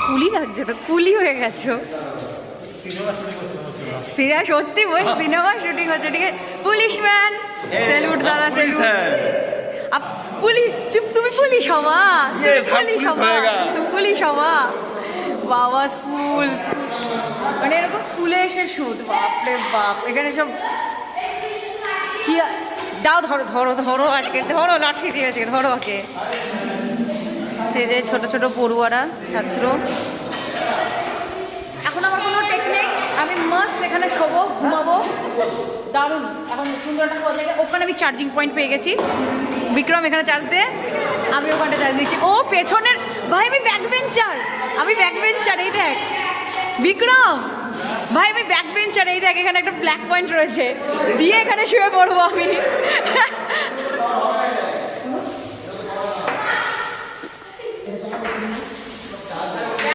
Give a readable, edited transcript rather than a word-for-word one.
কুলি লাগছে তো, কুলি হয়ে গেছো। সিরিয়াস সত্যি বল, সিনেমা শুটিং হচ্ছে ঠিক আছে। পুলিশম্যান স্যালুট দাদা, স্যালুট। পুলিশ, তুমি পুলিশ হবা, পুলিশ হবা, পুলিশ হবা। বাবা স্কুল স্কুল মানে এরকম স্কুলে এসে শুট, বাপরে বাপ। এখানে সব কি দাও, ধরো ধরো ধরো, আজকে ধরো, লাঠি দিয়েছে, ধরো ওকে। এই যে ছোট ছোট পড়ুয়ারা, ছাত্র। এখন আমার কোনো টেকনিক, আমি মাস্ট এখানে শোবো, ঘুমাবো, দারুণ। এখন সুন্দর একটা খোঁজ জায়গা, ওখানে আমি চার্জিং পয়েন্ট পেয়ে গেছি। বিক্রম এখানে চার্জ দে, আমি ওখানটা চার্জ দিচ্ছি। ও পেছনের ভাই, আমি ব্যাক বেঞ্চার, আমি ব্যাক বেঞ্চার। এই দেখ বিক্রম ভাই, আমি ব্যাক বেঞ্চার। এই দেখ এখানে একটা ব্ল্যাক পয়েন্ট রয়েছে, দিয়ে এখানে শুয়ে পড়বো আমি।